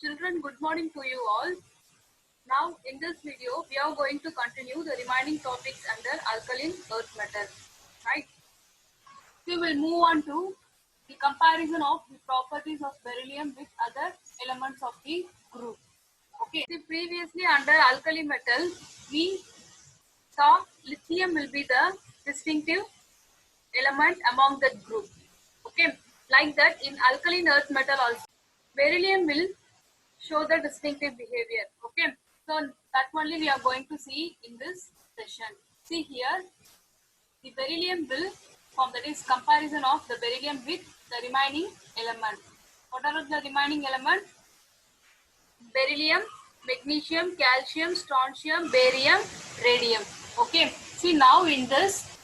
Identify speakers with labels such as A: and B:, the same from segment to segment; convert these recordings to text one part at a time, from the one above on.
A: Children, good morning to you all. Now, in this video, we are going to continue the remaining topics under alkaline earth metals. Right? We will move on to the comparison of the properties of beryllium with other elements of the group. Okay. See, previously under alkali metal, we saw lithium will be the distinctive element among the group. Okay. Like that, in alkaline earth metal also, beryllium will show the distinctive behavior. Okay, so that only we are going to see in this session. See here, the beryllium will form, that is comparison of the beryllium with the remaining element. What are the remaining elements? Beryllium, magnesium, calcium, strontium, barium, radium. Okay, see now in this,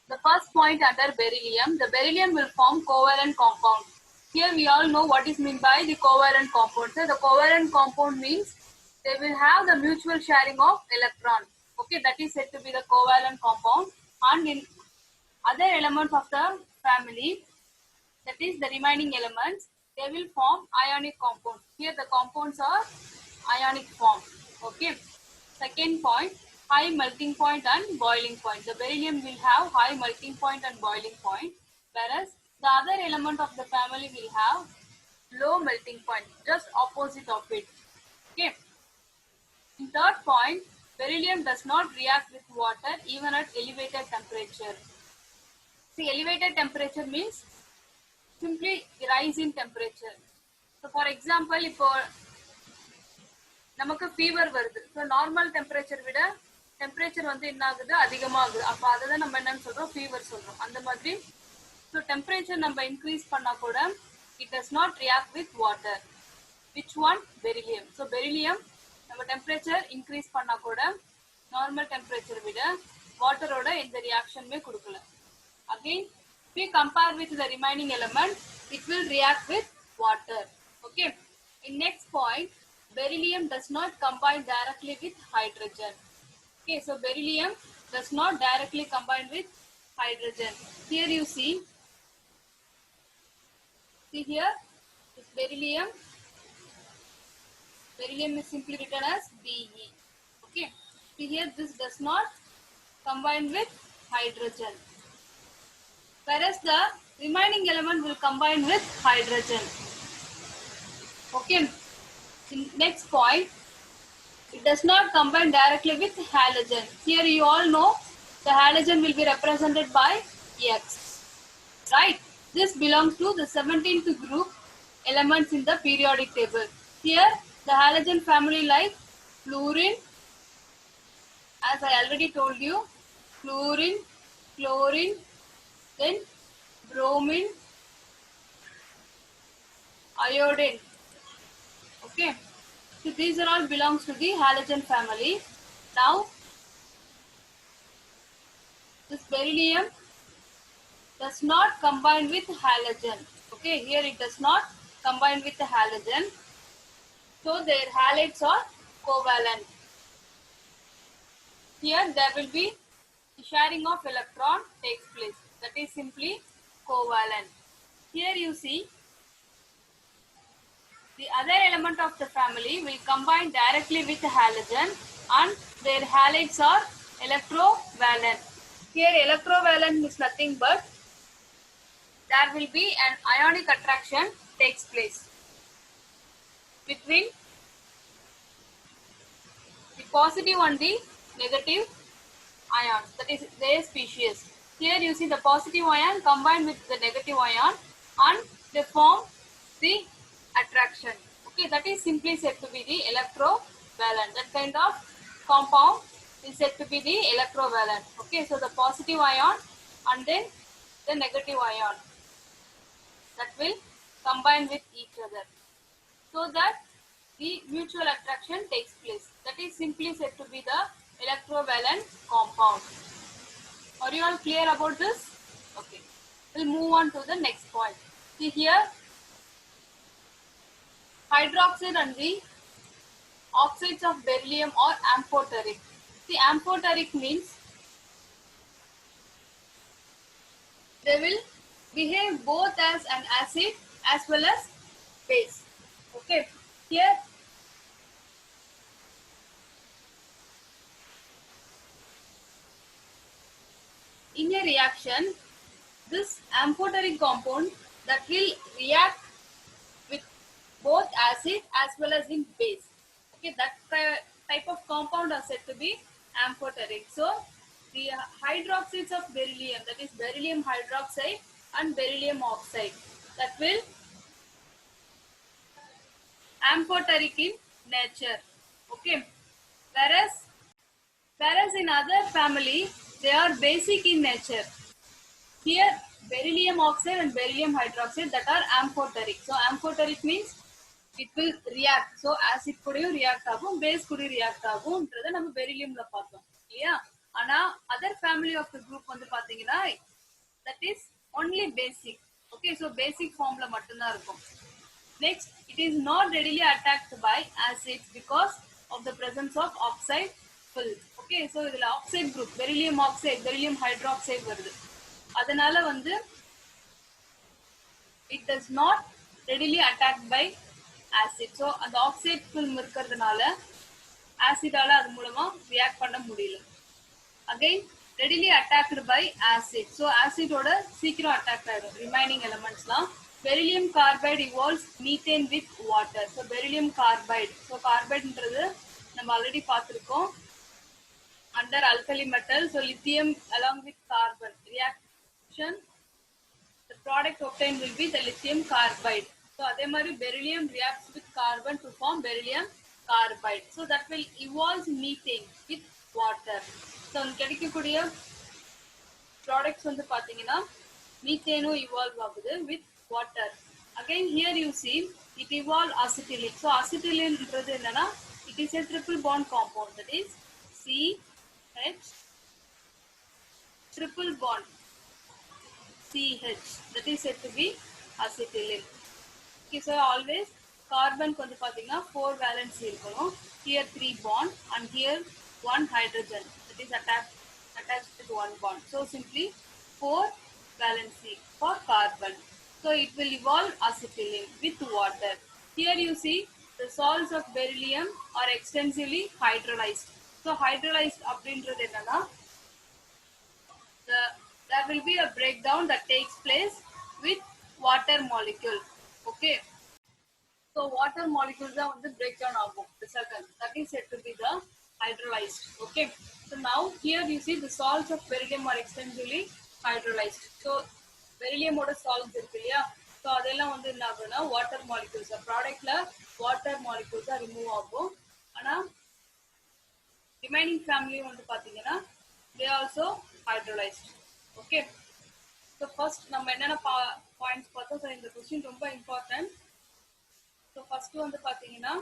A: the first point under beryllium, the beryllium will form covalent compound. Here we all know what is meant by the covalent compound. So the covalent compound means they will have the mutual sharing of electron. Okay, that is said to be the covalent compound. And in other elements of the family, that is the remaining elements, they will form ionic compounds. Here the compounds are ionic form. Okay. Second point, high melting point and boiling point. The beryllium will have high melting point and boiling point, whereas the other element of the family will have low melting point, just opposite of it. Okay. In third point, beryllium does not react with water even at elevated temperature. See, elevated temperature means simply rise in temperature. So for example, இப்போ நமக்கு fever வருது, so normal temperature விட temperature வந்து என்ன ஆகுது, அதிகமாகுது. அப்போ அதை தான் நம்ம என்னன்னு சொல்றோம், ஃபீவர் சொல்றோம். அந்த மாதிரி ஸோ டெம்பரேச்சர் நம்ம இன்க்ரீஸ் பண்ணா கூட it does not react with water. Which one? Beryllium. So beryllium நம்ம டெம்பரேச்சர் இன்க்ரீஸ் பண்ணா கூட நார்மல் டெம்பரேச்சர் விட வாட்டரோட எந்த ரியாக்ஷனுமே கொடுக்கல. Again we compare with the remaining element, it will react with water. Okay. In next point, beryllium does not combine directly with hydrogen. Okay, so beryllium does not directly combine with hydrogen. Here you see here, this beryllium is simply written as Be. Okay, see here, this does not combine with hydrogen, whereas the remaining element will combine with hydrogen. Okay. Next point, it does not combine directly with halogen. Here you all know the halogen will be represented by X. Right? This belongs to the 17th group elements in the periodic table. Here the halogen family like fluorine, as I already told you, fluorine, chlorine, then bromine, iodine. Okay, so these are all belongs to the halogen family. Now this beryllium does not combine with halogen. Okay, here it does not combine with the halogen, so their halides are covalent. Here there will be the sharing of electron takes place, that is simply covalent. Here you see the other element of the family will combine directly with the halogen and their halides are electrovalent. Here electrovalent is nothing but there will be an ionic attraction takes place between the positive and the negative ions, that is their species. Here you see the positive ion combined with the negative ion and they form the attraction. Okay, that is simply said to be the electrovalent. That kind of compound is said to be the electrovalent. Okay, so the positive ion and then the negative ion that will combine with each other so that the mutual attraction takes place. That is simply said to be the electrovalent compound. Are you all clear about this? Okay, we'll move on to the next point. See here, hydroxide and the oxides of beryllium are amphoteric. See, amphoteric means they will behave both as an acid as well as base. Okay, Here, in a reaction, this amphoteric compound that will react with both acid as well as in base. Okay, that type of compound are said to be amphoteric. So the hydroxides of beryllium, that is beryllium hydroxide and beryllium oxide, that will amphoteric in nature. Okay, whereas in other family they are basic in nature. Here beryllium oxide and beryllium hydroxide that are amphoteric. So amphoteric means it will react. So acid கூடயும் react ஆகும், base கூடயும் react ஆகும்ன்றத நம்ம berylliumல பார்த்தோம் இல்லையா. ஆனா other family of the group வந்து பாத்தீங்கன்னா that is only basic. Okay, so basic formல மட்டும்தான் இருக்கும். Next, it is not readily attacked by acids because of the presence of oxide full. Okay, so இதுல oxide group beryllium oxide, beryllium hydroxide வருது. அதனால வந்து it does not readily attacked by acid. So அந்த oxide film இருக்கிறதுனால ஆசிடால அது மூலமா react பண்ண முடியல. Again, readily attacked by acid. So acid ஓட சீக்கிரம் attack ஆயிடும் remaining elementsலாம். Beryllium carbide evolves methane with water. So beryllium carbide. So carbideன்றது நம்ம already பார்த்திருக்கோம். Under alkali metal, so lithium along with carbon reaction, the product obtained will be the lithium carbide. So அதே மாதிரி beryllium reacts with carbon to form beryllium carbide. So that will evolve methane with water. So கிடைக்கக்கூடிய products வந்து பாத்தீங்கன்னா methane evolve ஆகுது with water. Again here you see it evolve acetylene. So acetylene ன்றது என்னன்னா it is a triple bond compound, that is CH triple bond CH, that is said to be acetylene. Okay, so always carbon வந்து பாத்தீங்கன்னா 4 valency இருக்கணும். Here 3 bond and here 1 hydrogen, that is attached with 1 bond. So simply 4 valency for carbon. So it will evolve acetylene with water. Here you see the salts of beryllium are extensively hydrolyzed. So hydrolyzed அப்படின்றது என்னன்னா there will be a breakdown that takes place with water molecule. Okay, so water molecules are the breakdown ஆகும் the second, that is said to be the hydrolyzed. Okay, so now here you see the salts of beryllium are extensively hydrolyzed. So beryllium ஓட salts இருக்கு இல்லையா, so அதெல்லாம் வந்து என்ன ஆகும்னா water molecules productல water molecules remove ஆகும். ஆனா remaining family வந்து பாத்தீங்கன்னா they also hydrolyzed. Okay, so first நம்ம என்னென்ன points பார்த்தோம். So இந்த question ரொம்ப important. So first வந்து பாத்தீங்கன்னா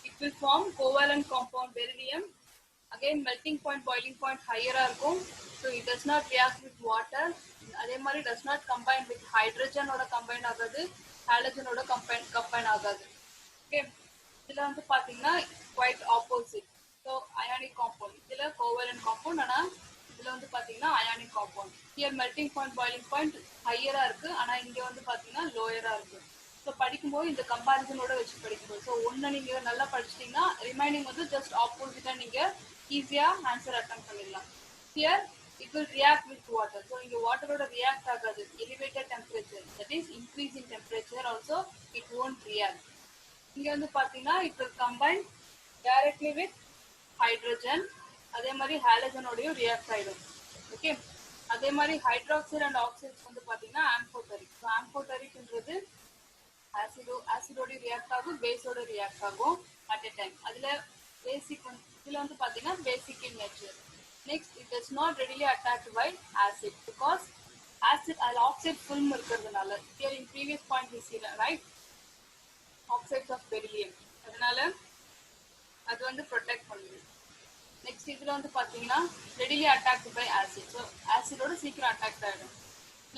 A: it will form covalent compound beryllium. Again melting point boiling point higher இருக்கும். So it does not react with water. அதே மாதிரி does not combine with hydrogen ஓட combine ஆகாது, halogen ஓட combine ஆகாது. Okay, இதுல வந்து பாத்தீங்கன்னா quite opposite. So ionic compound, இதுல covalent compound, ஆனா இதுல வந்து பாத்தீங்கன்னா ionic compound. Here melting point boiling point higher இருக்கு, ஆனா இங்க வந்து பாத்தீங்கன்னா lower இருக்கு. So படிக்கும்போது இந்த comparison ஓட வச்சு படிக்கும்போது so ஒண்ணு நீங்க நல்லா படிச்சிட்டீங்கன்னா remaining வந்து just opposite நீங்க ஈஸியா ஆன்சர் அட்டெம்ப்ட் பண்ணிடலாம். Here it will react with water. So இங்க water ஓட react ஆகாது. Elevated temperature, that is increase in temperature also it won't react. இங்க வந்து பாத்தீங்கன்னா it will combine directly with hydrogen. அதே மாதிரி halogen ஓடயும் react ஆயிடும். Okay, அதே மாதிரி hydroxide and oxides வந்து பாத்தீங்கன்னா amphoteric. So amphotericன்றது ஆசிடோட react ஆகும், பேஸோட react ஆகும் at a time. அதுல basic இதுல வந்து பாத்தீங்கன்னா basic in nature. Next, it does not readily attacked by acid because acid oxide film இருக்கிறதுனால. Here in previous point we see right oxides of beryllium, அதனால அது வந்து protect பண்ணுது. Next இதுல வந்து பாத்தீங்கன்னா readily attacked by acid. So acid ஓட சீக்கிரம் attack ஆயிடும்.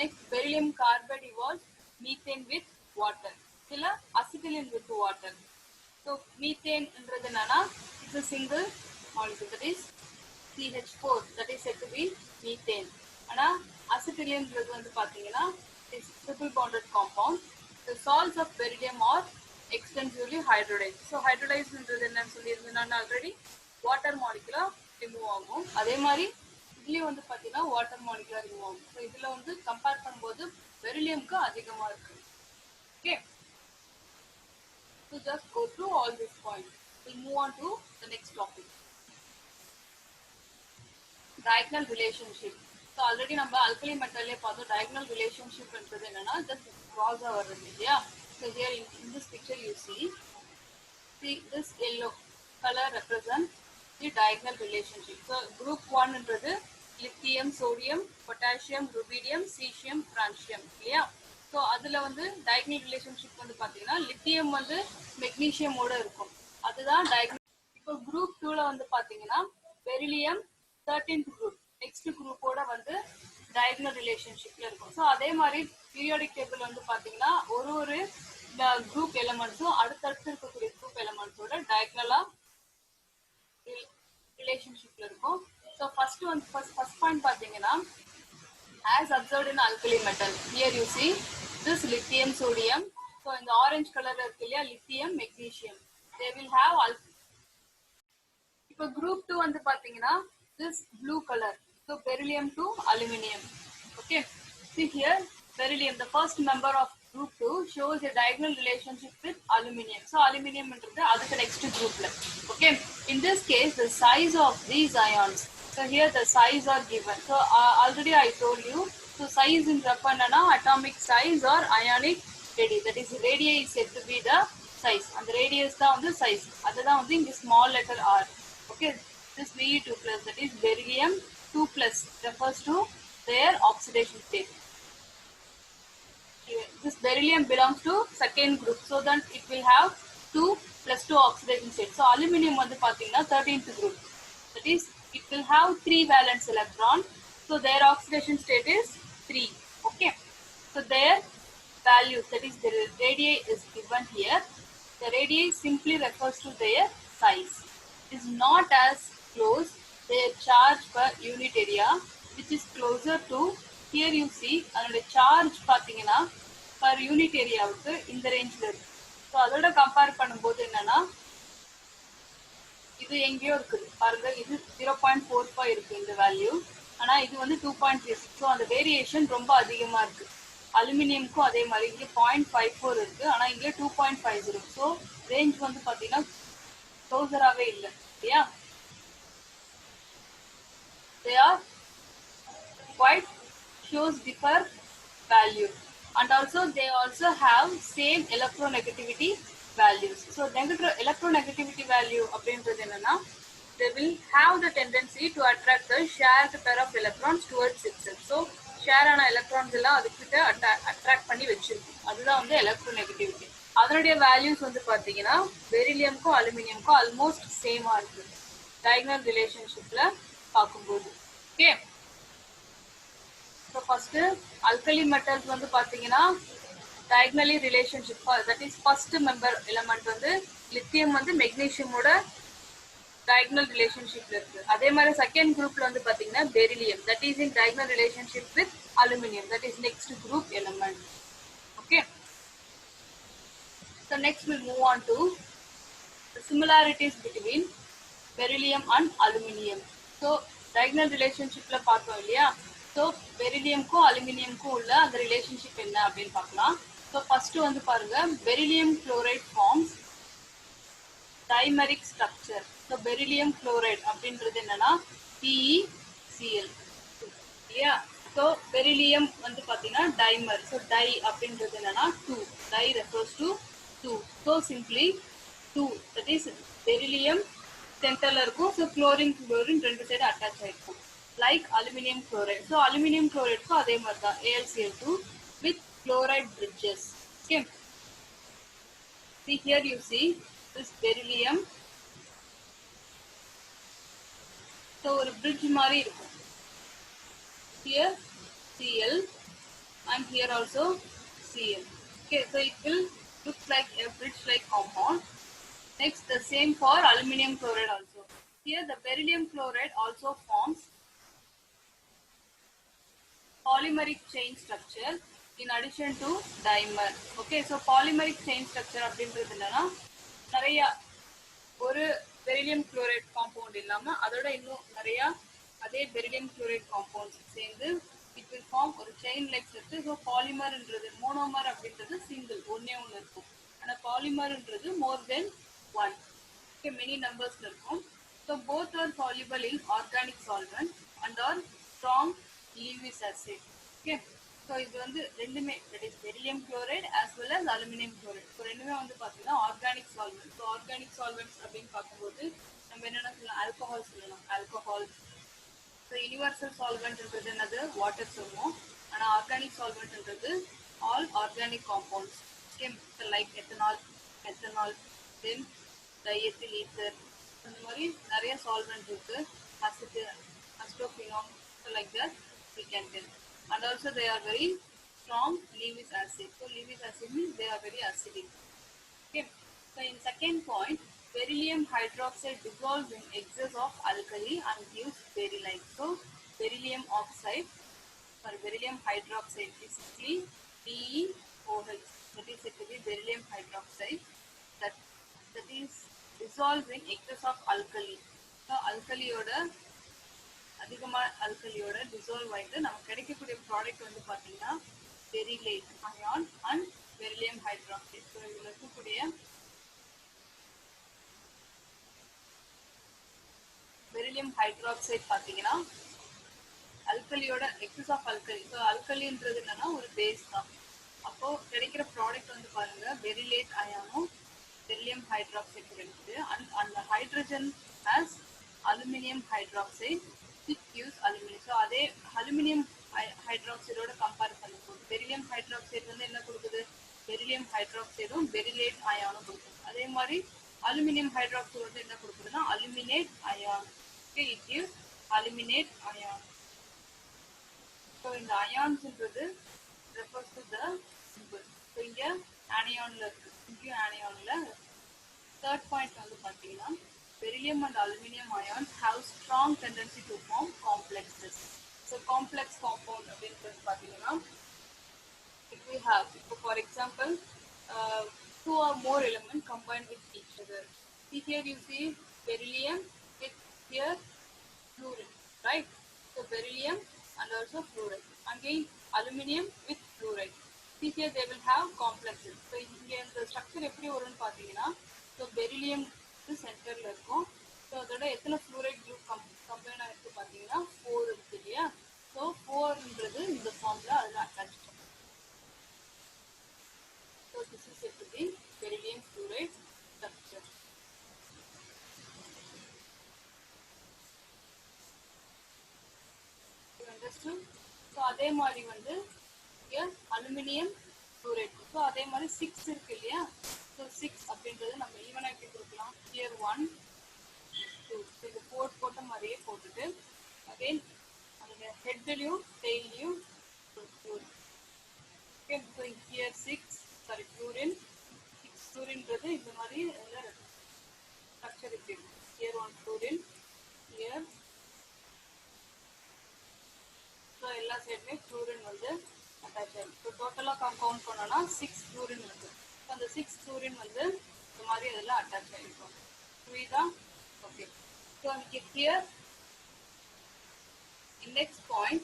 A: Next, beryllium carbide evolves methane with water. இதுல acetylene with water. So methane என்றது என்னன்னா it's a single molecule, that is CH4, that is said to be methane. ஆனா acetylene என்றது வந்து பாத்தீங்கன்னா is triple bonded compound. The salts of beryllium are extensively hydrodized. So hydrodized என்றது என்னன்னு சொல்லியிருந்தேன் already. Water molecule remove ஆகும். அதே மாதிரி இதுலயும் வந்து பார்த்தீங்கன்னா வாட்டர் மாலிகுலர் ரிமூவ் ஆகும். ஸோ இதுல வந்து கம்பேர் பண்ணும்போது பெரிலியம்க்கு அதிகமா இருக்கு. Okay. So just go through all these points. We'll move on to the next topic. Diagonal relationship. So already நம்ம alkali metal பார்த்தோம். Diagonal relationship என்றது என்னன்னா just cross வருது இல்லையா? So here in this picture you see this yellow color represents the diagonal relationship. So group 1 என்றது lithium, sodium, potassium, rubidium, cesium, francium இல்லையா? So அதுல வந்து diagonal relationship வந்து பாத்தீங்கன்னா lithium வந்து magnesium ஓட இருக்கும். அதுதான் diagonal. இப்போ group 2ல வந்து பாத்தீங்கன்னா beryllium 13th group next group ஓட வந்து diagonal relationshipல இருக்கும். So அதே மாதிரி periodic table வந்து பாத்தீங்கன்னா ஒரு group elementsம் அடுத்தடுத்து இருக்கக்கூடிய group elementsோட diagonal relationshipல இருக்கும். So first point பாத்தீங்கன்னா as observed in alkali metal, here you see this lithium, sodium. So in the orange color இருக்கு இல்லையா lithium, magnesium, they will have இப்போ group 2 வந்து பாத்தீங்கன்னா this blue color, so beryllium to aluminium. Okay, see here beryllium, the first member of group 2 shows a diagonal relationship with aluminium. So aluminium என்றது அதுக்கு next groupல. Okay, in this case the size of these ions, so here the size are given. So already I told you, so size in என்னன்னா atomic size or ionic radii, that is radii is said to be the size, and the radius தான் வந்து size, அதுதான் வந்து இங்க small letter r. Okay, this Be2 plus, that is beryllium 2 plus, refers to their oxidation state. This beryllium belongs to second group, so then it will have 2 plus 2 oxidation state. So aluminium வந்து பாத்தீங்கன்னா 13th group, that is it will have 3 valence electron, so their oxidation state is 3. Okay, so their values, that is the radii is given here. The radii simply refers to their size. It is not as close their charge per unit area, which is closer to, here you see அதோட charge பாத்தீங்கன்னா per unit ஏரியாவுக்கு இந்த ரேஞ்ச்ல இருக்கு. So அதோட compare பண்ணும்போது என்னன்னா இது எங்கேயோ இருக்குது பாருங்க, இது 0.45 இருக்கு இந்த வேல்யூ, ஆனா இது வந்து 2.36. ஸோ அந்த வேரியேஷன் ரொம்ப அதிகமா இருக்கு. அலுமினியம்க்கும் அதே மாதிரி இங்கே 0.54 இருக்கு, ஆனா இங்கே 2.50. ஸோ ரேஞ்ச் வந்து பாத்தீங்கன்னா க்ளோசராகவே இல்லை இல்லையா? They are quite shows differ value, and also they also have same electronegativity values. So electronegativity value அப்படின்றது என்னன்னா they will have the tendency to attract the shared pair of electrons towards itself. So share ஆன electrons எல்லாம் அதுக்கிட்ட attract பண்ணி வச்சிருக்கும், அதுதான் வந்து electronegativity. அதனுடைய வேல்யூஸ் வந்து பாத்தீங்கன்னா பெரிலியம்க்கும் அலுமினியம்க்கும் ஆல்மோஸ்ட் சேமா இருக்கு diagonal relationshipல பார்க்கும்போது. Okay, so first alkali metals வந்து பாத்தீங்கன்னா diagonally relationship, that is first member element வந்து lithium வந்து magnesiumோட diagonal relationshipல இருக்கு. அதே மாதிரி செகண்ட் குரூப்ல வந்து பாத்தீங்கன்னா beryllium, that is in diagonal relationship with aluminum, that is next group element. Okay, so next we'll move on to the similarities between beryllium and aluminium. So diagonal relationshipல பார்த்தோம் இல்லையா? So berylliumக்கும் அலுமினியம்க்கும் உள்ள அந்த ரிலேஷன்ஷிப் என்ன அப்படின்னு பார்க்கலாம். So first வந்து பாருங்க, beryllium chloride forms dimeric structure. So beryllium chloride அப்படின்றது என்னன்னா PeCl இல்லையா? So beryllium வந்து பாத்தீங்கன்னா dimer. So di அப்படின்றது என்னன்னா 2. Di refers to 2. So simply 2, that is beryllium சென்டர்ல இருக்கும். ஸோ குளோரின் ரெண்டு சைடு அட்டாச் ஆயிருக்கும் like aluminium chloride. So aluminium குளோரைட்க்கும் அதே மாதிரி தான் AlCl2 with chloride bridges. Okay, see here you see this beryllium. So ஒரு பிரிட்ஜ் மாதிரி இருக்கும். Here Cl and here also Cl. Okay, so it will look like a bridge like compound. Next, the same for aluminum chloride also. Here the beryllium chloride also forms polymeric chain structure in addition to dimer. Okay, so polymeric chain structure அப்படின்றது என்னன்னா நிறைய ஒரு beryllium chloride compound இல்லாம அதோட இன்னும் நிறைய அதே beryllium chloride compounds சேர்ந்து இட் வில் ஃபார்ம் ஒரு செயின் லைக் ஸ்ட்ரக்சர். ஸோ பாலிமர்ன்றது மோனோமர் அப்படின்றது சிங்கிள் ஒன்னே ஒன்று இருக்கும். ஆனா பாலிமர்ன்றது more then one, okay, many நம்பர்ஸ்ல இருக்கும். So both are soluble in organic solvent and are strong Lewis acid. Okay, so இது வந்து ரெண்டுமே that is beryllium chloride as well as aluminium chloride. So ரெண்டுமே வந்து பார்த்தீங்கன்னா organic solvent. So organic solvents அப்படின்னு பார்க்கும்போது நம்ம என்னென்ன சொல்லலாம், ஆல்கஹால் சொல்லலாம், ஆல்கஹால். ஸோ யூனிவர்சல் சால்வெண்ட்ன்றது என்னது, வாட்டர் சொல்லுவோம். ஆனால் ஆர்கானிக் சால்வெண்ட்ன்றது all organic compounds. Okay, like ethanol, methanol, then diethyl ether, அந்த மாதிரி நிறைய சால்வெண்ட் இருக்கு. Acid, acetophenone, like that we can tell. And also they are very strong Lewis acid. So Lewis acid means they are very acidic. Okay. So in second point, beryllium hydroxide dissolves in excess of alkali and gives beryline. So beryllium oxide or beryllium hydroxide is simply BeOH. That is said to be beryllium hydroxide. That is dissolved in excess of alkali. So alkali oda அதிகமாக அல்கலியோட dissolve ஆகிட்டு நமக்கு கிடைக்கக்கூடிய product வந்து பார்த்தீங்கன்னா beryllate ion and beryllium hydroxide. So இதில் இருக்கக்கூடிய beryllium hydroxide பார்த்தீங்கன்னா அல்கலியோட எக்ஸஸ் ஆஃப் அல்கலி. ஸோ அல்கலின்றது என்னன்னா ஒரு பேஸ் தான். அப்போ கிடைக்கிற ப்ராடக்ட் வந்து பாருங்க பெரிலேட் அயானும் பெரிலியம் ஹைட்ராக்சைடு கிடைக்குது. அண்ட் அந்த hydrogen as aluminium hydroxide use aluminum. So அதே அலுமினியம் ஹைட்ராக்சைடோட கம்பேர் பண்ணும்போது பெரிலியம் ஹைட்ராக்சைடு வந்து என்ன கொடுக்குது, பெரிலியம் ஹைட்ராக்சைடும் பெரிலேட் அயானும் கொடுக்குது. அதே மாதிரி அலுமினியம் ஹைட்ராக்சைடு வந்து என்ன கொடுக்குதுன்னா aluminate ion. Okay, it gives aluminate ion. So இந்த அயான்ஸ்ன்றது refers to the simple. So இங்க ஆனியான்ல இருக்கு, இங்கேயும் ஆனியான்ல. தேர்ட் பாயிண்ட் வந்து பார்த்தீங்கன்னா beryllium and aluminum ions have strong tendency to form complexes. So complex compound அப்படின்றது பார்த்தீங்கன்னா if we have, for example, two or more elements combined with each other. See here you see beryllium with here fluorine, right? So beryllium and also fluoride. Again aluminum with fluoride. See here they will have complexes. So இங்க இந்த structure எப்படி வரும்னு பார்த்தீங்கன்னா, so beryllium சென்டர்ல இருக்கும். So அதோட எத்தனை fluoride group combine ஆகிருக்கு பார்த்தீங்கன்னா 4 இருக்கு இல்லையா. ஸோ 4ன்றது இந்த ஃபார்ம்ல அதில் அட்டாச் பண்ணும். So this is set to be beryllium fluoride structure. Understood? So அதே மாதிரி வந்து அலுமினியம் ஃப்ளூரைட். ஸோ அதே மாதிரி 6 இருக்கு இல்லையா. ஸோ 6 அப்படின்றது நம்ம ஈவனாக எப்படி கொடுக்கலாம், ஹியர் 1 2 இது 4 போட்ட மாதிரியே போட்டுட்டு அகைன் அந்த ஹெட்லையும் டெய்லையும் fluorine. Okay, so here 6 sorry fluorine 6 ஃப்ளூரின்றது இந்த மாதிரி ஸ்ட்ரக்சர் இப்படி இருக்கும். Here 1 fluorine, here. ஸோ எல்லா சைடுமே ஃப்ளூரின் வந்து அட்டாச் ஆகும். ஸோ டோட்டலாக கவுண்ட் பண்ணோன்னா 6 ஃப்ளூரின் இருக்குது. அந்த 6 ஃப்ளூரின் வந்து இந்த மாதிரி அதெல்லாம் அட்டாச் ஆகிருக்கும். புரியுதா? Okay, so here in next point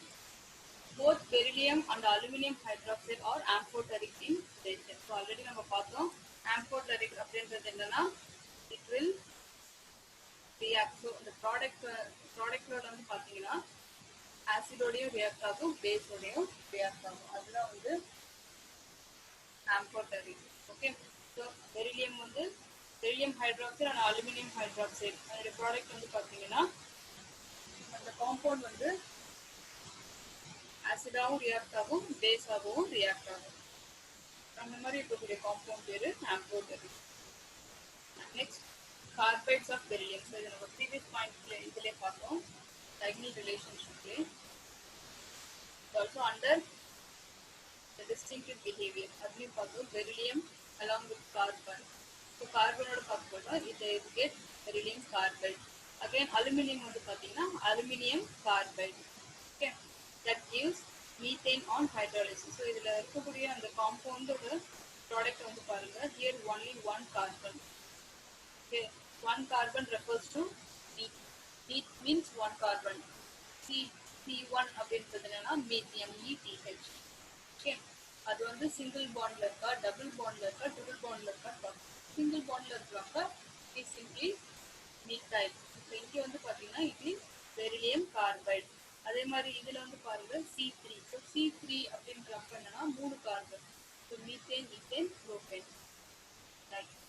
A: both beryllium and aluminum hydroxide are amphoteric in nature. So already நம்ம பார்த்தோம் amphoteric அப்படின்றது என்னன்னா it will react. ஸோ இந்த ப்ராடக்டோட வந்து பார்த்தீங்கன்னா ஆசிடோடையும் ரியாக்ட் ஆகும், பேஸோடையும் ரியாக்ட் ஆகும். அதுதான் வந்து amphoteric. ஓகே, ஸோ பெரிலியம் வந்து beryllium hydroxide and aluminium hydroxide அதோட ப்ராடக்ட் வந்து பார்த்தீங்கன்னா அந்த காம்பவுண்ட் வந்து ஆசிடாகவும் ரியாக்ட் ஆகும், பேஸாகவும் ரியாக்ட் ஆகும். அந்த மாதிரி இருக்கக்கூடிய காம்பவுண்ட் பேரு amphoteric. Next carbides of beryllium. So இது நம்ம ப்ரீவியஸ் பாயிண்ட்ல இதிலே பார்த்தோம், டைகனல் ரிலேஷன்ஷிப்லே. Also under the distinctive behavior அதுலயும் பார்த்தோம் beryllium along with carbon. So கார்பனோட பார்க்கும்போது இதை get beryllium carbide. Again aluminium வந்து பார்த்தீங்கன்னா aluminium carbide. Okay, that gives methane on hydrolysis. So இதுல இருக்கக்கூடிய அந்த காம்பவுண்டோட ப்ராடக்ட் வந்து பாருங்க. Here only one carbon. Okay, one carbon refers to neat. Neat means one carbon. C1 அப்படின்றது என்னன்னா METH. Okay, அது வந்து சிங்கிள் பாண்ட்ல இருக்கா, டபுள் பாண்ட்ல இருக்கா, ட்ரிபிள் பாண்ட்ல இருக்கா? சிங்கிள் பாண்ட்ல இருக்கிறப்ப இட் சிம்பிளி மீத்தைல். இப்போ இங்கே வந்து பார்த்தீங்கன்னா இது பெரிலியம் கார்பைடு. அதே மாதிரி இதில் வந்து பாருங்க C3. ஸோ C3 அப்படின்றப்ப என்னன்னா 3 carbon. So methane, ethane, propane.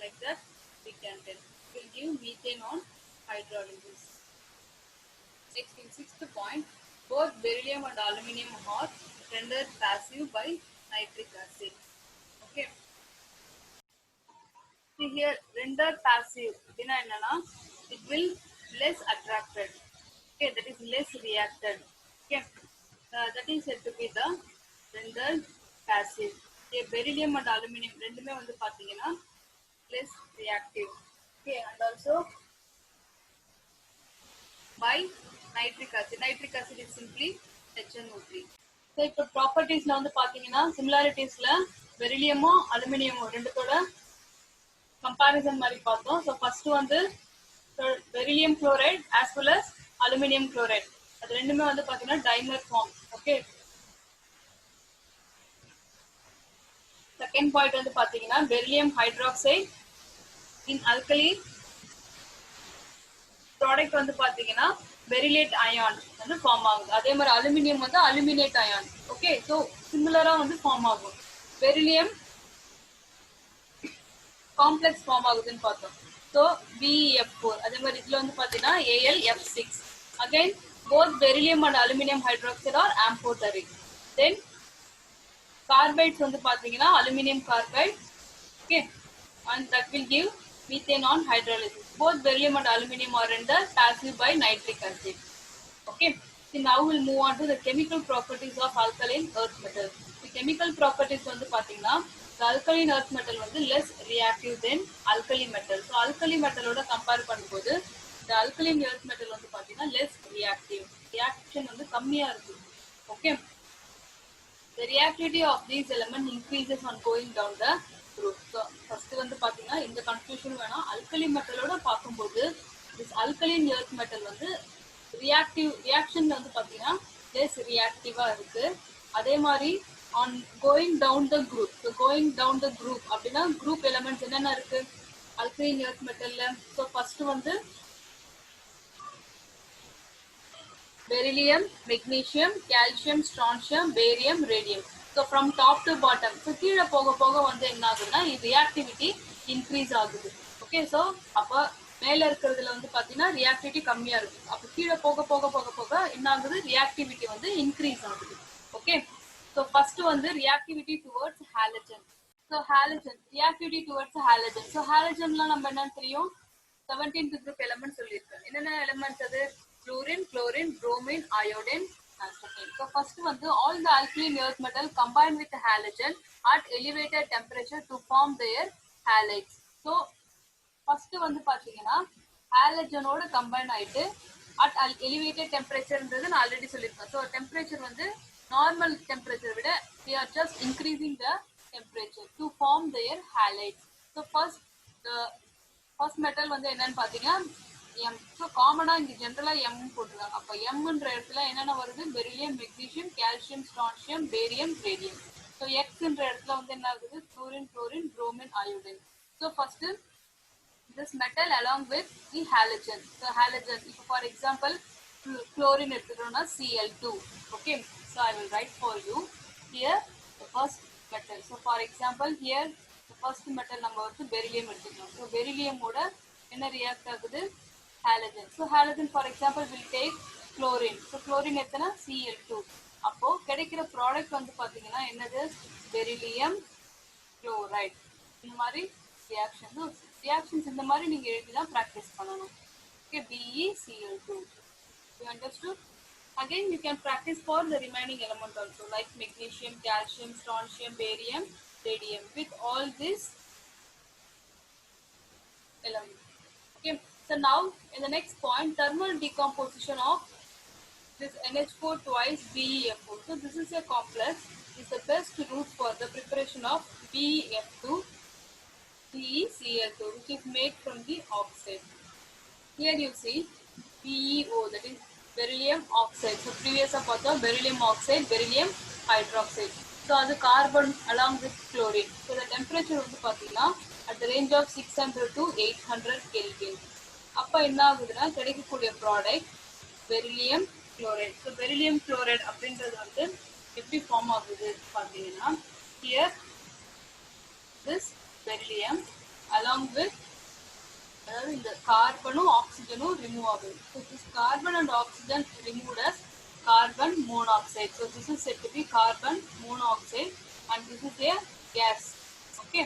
A: Like that we can tell. It will give methane on hydrolysis. Next, in sixth point, both beryllium and aluminium are rendered passive by nitric acid. Okay. See here, render passive. It will less attracted. Okay, that is less reacted. Okay, that is said to be the rendered passive. Okay, beryllium and aluminium ரெண்டுமே வந்து பாத்தீங்கன்னா less reactive. Okay, and also by nitric acid. Nitric acid is simply HNO3. So இப்போ ப்ராப்பர்ட்டிஸ்ல வந்து பாத்தீங்கன்னா சிமிலாரிட்டிஸ்ல பெரிலியமும் அலுமினியமும் ரெண்டுத்தோட comparison மாதிரி பார்த்தோம். So first வந்து beryllium chloride as well as aluminium chloride, அது ரெண்டுமே வந்து பாத்தீங்கன்னா dimer form. Okay, second point வந்து பாத்தீங்கன்னா beryllium hydroxide in alkali product வந்து பாத்தீங்கன்னா பெரிலேட் அயான் வந்து ஃபார்ம் ஆகுது. அதே மாதிரி அலுமினியம் வந்து அலுமினேட் அயான். ஓகே, ஸோ சிமிலரா வந்து ஃபார்ம் ஆகும். பெரிலியம் காம்ப்ளெக்ஸ் ஃபார்ம் ஆகுதுன்னு பார்த்தோம். So BeF4. அதே மாதிரி இதுல வந்து பாத்தீங்கன்னா AlF6. Again both beryllium and aluminium hydroxide are amphoteric. Then carbides வந்து பாத்தீங்கன்னா aluminium carbide. Okay, and that will give methane on hydrolysis. Both beryllium and aluminum are rendered passive by nitric acid. Okay, so now we'll move on to the chemical properties of alkaline earth metal. The chemical properties வந்து பாத்தீங்கன்னா the alkaline earth metal வந்து less reactive than alkali metal. So alkali metal ஓட compare பண்ணும்போது the alkaline earth metal வந்து பாத்தீங்கன்னா less reactive. Reaction வந்து கம்மியா இருக்கு. Okay, the reactivity of these elements increases on going down the group. So first வந்து பாத்தீங்கன்னா இந்த கன்ஃபியூஷன் வேணாம். அல்கலி மெட்டலோட பார்க்கும்போது this alkaline earth metal வந்து ரியாக்ஷன்ல வந்து பாத்தீங்கன்னா லெஸ் ரியாக்டிவா இருக்கு. அதே மாதிரி on going down the group. So going down the group அப்படின்னா group elements என்னென்ன இருக்கு alkaline earth metalல? So first வந்து beryllium, magnesium, calcium, strontium, barium, radium. So from top to bottom. So கீழே போக போக வந்து என்ன ஆகுதுன்னா ரியாக்டிவிட்டி இன்க்ரீஸ் ஆகுது. ஓகே, ஸோ அப்போ மேல இருக்கிறதுல வந்து பாத்தீங்கன்னா ரியாக்டிவிட்டி கம்மியா இருக்கு. அப்போ கீழே போக போக போக போக என்ன ஆகுது, ரியாக்டிவிட்டி வந்து இன்க்ரீஸ் ஆகுது. ஓகே, ஸோ ஃபர்ஸ்ட் வந்து reactivity towards halogen. So halogen reactivity towards halogen. So ஹாலஜன்லாம் நம்ம என்னன்னு தெரியும், 17th group element சொல்லியிருக்கேன். என்னென்ன எலிமெண்ட்ஸ் அது? fluorine, chlorine, bromine, iodine, acetylene. So first வந்து all the alkaline earth metal combined with halogen at elevated temperature to form their halides. So first வந்து பாத்தீங்கன்னா ஹாலஜனோட கம்பைன் ஆயிட்டு at elevated temperatureன்றது நான் already சொல்லியிருக்கேன். So temperature வந்து normal temperature விட we are just increasing the temperature to form their halides. So first metal வந்து என்னன்னு பாத்தீங்கன்னா எம். ஸோ காமனா இங்க ஜென்ரலா எம் போட்டுருக்காங்க. அப்ப எம்ன்ற இடத்துல என்னென்ன வருது, beryllium, magnesium, calcium, strontium, barium, radium. So எக்ஸ்ன்ற இடத்துல வந்து என்ன ஆகுது, fluorine, chlorine, bromine, iodine. So first this metal along with the halogen. So halogen, if for example chlorine எடுத்துட்டோம்னா Cl2. Okay, so I will write for you here the first metal. So for example here the first metal நம்ம வந்து beryllium எடுத்துக்கலாம். So beryllium ஓட என்ன react ஆகுது, halogen. So halogen for example will take chlorine. So chlorine எத்தனை, Cl2. அப்போ கிடைக்கிற product வந்து பாத்தீங்கன்னா என்னது, beryllium chloride. இந்த மாதிரி ரியாக்ஷன்ஸ் இந்த மாதிரி நீங்க எழுதி தான் ப்ராக்டிஸ் பண்ணணும். Okay, BeCl2. You understood? Again you can practice for the remaining element also, like magnesium, calcium, strontium, barium, radium, with all these elements. Okay, so now in the next point, thermal decomposition of This NH4 twice BeF4. So this is a complex. Is the best route for the preparation of BeF2 BeCl2, which is made from the oxide. Here you see BeO, that is beryllium oxide. So previous beryllium oxide, beryllium hydroxide. So அது carbon along with chlorine. So the temperature வந்து பார்த்தீங்கன்னா at the range of 600 to 800 Kelvin. அப்போ என்ன ஆகுதுன்னா கிடைக்கக்கூடிய product beryllium chloride. So beryllium chloride அப்படின்றது வந்து எப்படி ஃபார்ம் ஆகுது பார்த்தீங்கன்னா here this beryllium along with அதாவது இந்த கார்பனும் ஆக்சிஜனும் ரிமூவ் ஆகுது. So this carbon and oxygen removed as carbon monoxide. So this is said to be carbon monoxide and this is a gas. Okay.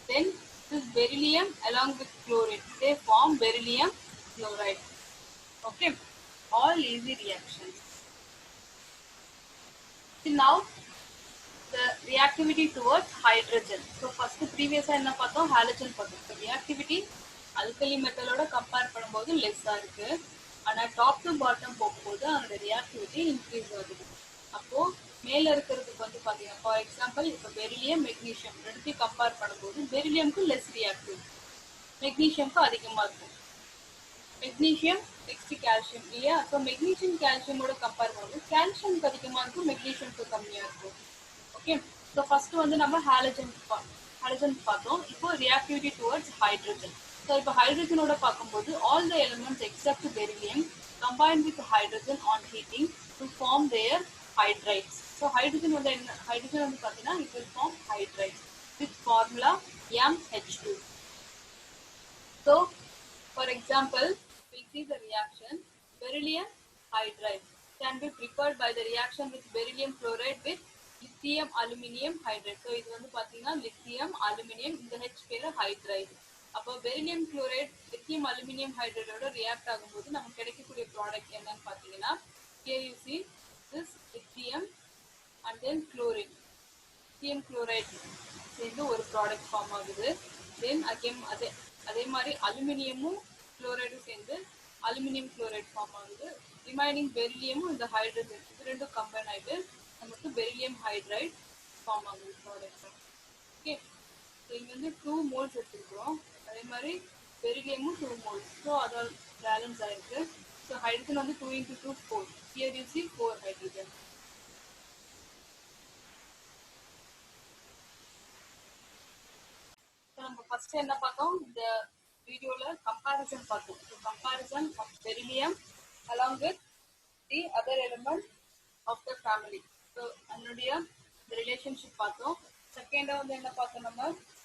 A: Then this beryllium along with chlorine, they form beryllium chloride. Okay. All easy reactions. So now the reactivity towards hydrogen. So first previous என்ன பார்த்தோம், halogen பார்த்தோம். So reactivity alkali metal ஓட compare பண்ணும்போது லெஸ்ஸா இருக்கு. ஆனா top to bottom போகும்போது அதோட reactivity increase ஆகுது. அப்போ மேல இருக்கிறதுக்கு வந்து பாத்தீங்கன்னா ஃபார் எக்ஸாம்பிள் இப்போ பெரிலியம் மெக்னீஷியம் ரெண்டுத்தையும் கம்பேர் பண்ணும்போது பெரிலியம்க்கு லெஸ் ரியாக்டிவ், மெக்னீஷியம்க்கு அதிகமா இருக்கும். மெக்னீஷியம் நெக்ஸ்ட் கால்சியம் இல்லையா? ஸோ மெக்னீஷியம் கால்சியமோட கம்பேர் பண்ணும்போது கால்சியம்க்கு அதிகமாக இருக்கும், மெக்னீஷியம்க்கு கம்மியாக இருக்கும். ஓகே. ஸோ ஃபர்ஸ்ட் வந்து நம்ம ஹாலஜன் பார்த்தோம். இப்போ ரியாக்டிவிட்டி டுவர்ட்ஸ் ஹைட்ரஜன். ஸோ இப்போ ஹைட்ரஜனோட பார்க்கும்போது all the elements except beryllium combine with hydrogen on heating to form their hydrides. So hydrogen வந்து என்ன, ஹைட்ரஜன் வந்து பார்த்தீங்கன்னா it will form hydrides with formula MH2. So for example, we see the reaction beryllium hydride can be prepared by the reaction with beryllium chloride with lithium aluminium hydride. So இது வந்து பாத்தீங்கன்னா lithium aluminium, இந்த H பேரு hydride. அப்போ beryllium chloride lithium aluminium hydride ஓட react ஆகும்போது நமக்கு கிடைக்கக்கூடிய ப்ராடக்ட் என்னன்னு பாத்தீங்கன்னா here you see this lithium and then chlorine. lithium chloride சேர்ந்து ஒரு ப்ராடக்ட் ஃபார்ம் ஆகுது. தென் அகைன் அதே மாதிரி அலுமினியமும் குளோரைடும் சேர்ந்து அலுமினியம் குளோரைட் ஃபார்ம் ஆகுது. ரிமைனிங் பெரிலியமும் இந்த ஹைட்ரஜன் இது ரெண்டும் கம்பைன் ஆகிட்டு நமக்கு பெரிலியம் ஹைட்ரைட் ஃபார்ம் ஆகுது ப்ராடக்ட். ஓகே. ஸோ இங்கே வந்து 2 moles எடுத்துருக்குறோம். அதே மாதிரி பெரிலியமும் 2 moles. ஸோ அதால் பேலன்ஸ் ஆயிருக்கு. ஸோ ஹைட்ரஜன் வந்து 2 × 2 4. Here you see 4 hydrogen. நம்ம ஃபர்ஸ்ட் என்ன பார்த்தோம், இந்த வீடியோல கம்பேரிசன் பார்த்தோம். Comparison of beryllium along with the other element of the family. So அதனுடைய இந்த ரிலேஷன்ஷிப் பார்த்தோம். செகண்டா வந்து என்ன பார்த்தோம், நம்ம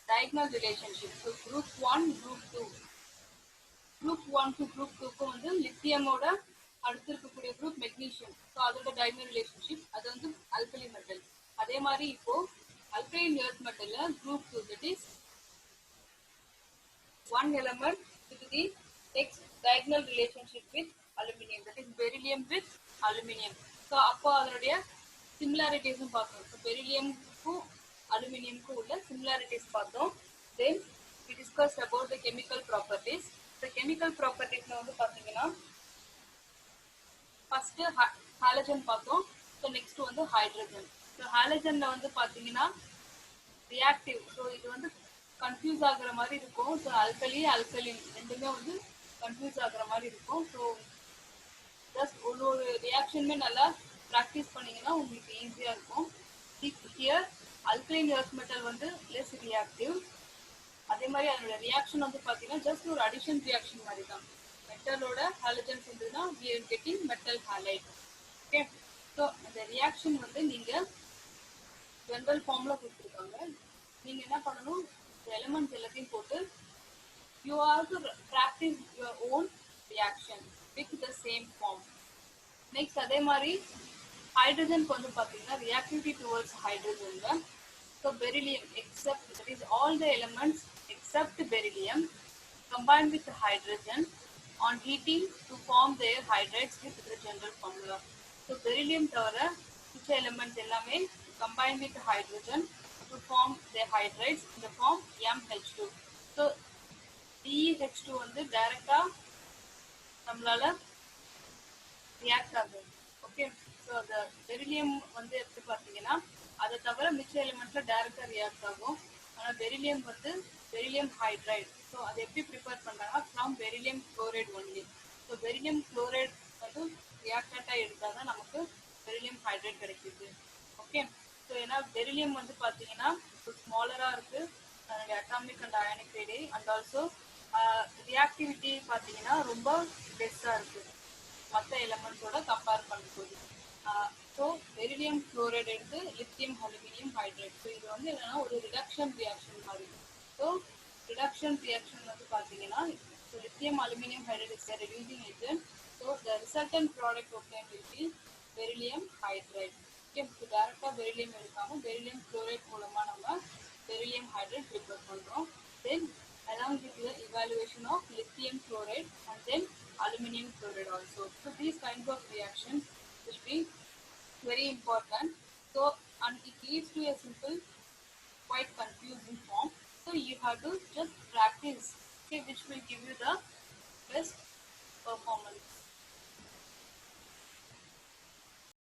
A: diagonal relationship. So group 1 group 2, group 1 to group 2க்கு வந்து லித்தியமோட அடுத்து இருக்கக்கூடிய குரூப் மெக்னீஷியம். ஸோ அதோட டயகனல் ரிலேஷன்ஷிப் அது வந்து அல்கலி மெட்டல். அதே மாதிரி இப்போ அல்கலைன் எர்த் மெட்டல்ல group 2 that is one element with the next diagonal relationship with aluminum, that is beryllium with aluminum. So அப்போ அதனுடைய similarities பார்த்தோம். So beryllium க்கும் aluminum க்கும் உள்ள similarities பார்த்தோம். Then we discussed about the chemical properties. The chemical properties வந்து பாத்தீங்கன்னா first halogen பார்த்தோம். So next வந்து hydrogen. So halogenல வந்து பாத்தீங்கன்னா reactive. So இது வந்து கன்ஃபியூஸ் ஆகுற மாதிரி இருக்கும். ஸோ அல்கலின் ரெண்டுமே வந்து கன்ஃபியூஸ் ஆகுற மாதிரி இருக்கும். ஸோ ஜஸ்ட் ஒரு ரியாக்ஷனுமே நல்லா ப்ராக்டிஸ் பண்ணீங்கன்னா உங்களுக்கு ஈஸியாக இருக்கும். ஹியர் அல்கலைன் எர்த் மெட்டல் வந்து லெஸ் ரியாக்டிவ். அதே மாதிரி அதோட ரியாக்ஷன் வந்து பார்த்தீங்கன்னா ஜஸ்ட் ஒரு அடிஷன் ரியாக்ஷன் மாதிரி தான். மெட்டலோட ஹாலஜன்ஸ் இருந்ததுன்னா we are getting metal halide. Okay. So அந்த ரியாக்ஷன் வந்து நீங்கள் ஜென்ரல் ஃபார்மில் கொடுத்துருக்காங்க. நீங்கள் என்ன பண்ணணும், elements எல்லாத்தையும் போட்டு you have to practice your own reaction with the same form. Next அதே மாதிரி ஹைட்ரஜனுக்கு வந்து பார்த்தீங்கன்னா reactivity towards hydrogen. So beryllium except, that is all the elements except beryllium combined with hydrogen on heating to form their hydrides with the general formula. So beryllium தவிர மிச்ச elements எல்லாமே combined with hydrogen to form the hydrides in the form MH2. So DH2 வந்து டைரக்டா நம்மளால react ஆகுது. Okay, so the beryllium வந்து எப்படி பார்த்தீங்கன்னா அதை தவிர மிச்ச எலிமெண்ட்ல டைரக்டா ரியாக்ட் ஆகும். ஆனா பெரிலியம் வந்து பெரிலியம் ஹைட்ரைடு. ஸோ அதை எப்படி ப்ரிப்பேர் பண்றாங்கன்னா from beryllium chloride only. So beryllium chloride வந்து ரியாக்டண்டா எடுத்தால் தான் நமக்கு பெரிலியம் ஹைட்ரைட் கிடைக்குது. ஓகே, ஸோ ஏன்னா பெரிலியம் வந்து பார்த்தீங்கன்னா ஸ்மாலரா இருக்கு, அதனுடைய atomic and ionic ரேடியை and also reactivity பார்த்தீங்கன்னா ரொம்ப பெஸ்டா இருக்கு மற்ற எலமெண்ட்ஸோட கம்பேர் பண்ணும்போது. ஸோ பெரிலியம் குளோரைடு எடுத்து லித்தியம் அலுமினியம் ஹைட்ரைட். ஸோ இது வந்து என்னன்னா ஒரு ரிடக்ஷன் ரியாக்ஷன் மாதிரி. ஸோ ரிடக்ஷன் ரியாக்ஷன் வந்து பார்த்தீங்கன்னா lithium aluminium hydride is a reducing agent. So the resultant product obtained will be beryllium hydride. Okay, so டைரக்டா பெரிலியம் எடுக்காம பெரிலியம் குளோரைட் மூலமா நம்ம பெரிலியம் ஹைட்ரைட் ப்ரிப்பேர் பண்றோம். Then along with the evaluation of lithium chloride and then aluminum chloride also. So these kinds of reactions will be very important. So and it leads to a simple, quite confusing form. So you have to just practice, okay, which will give you the best performance.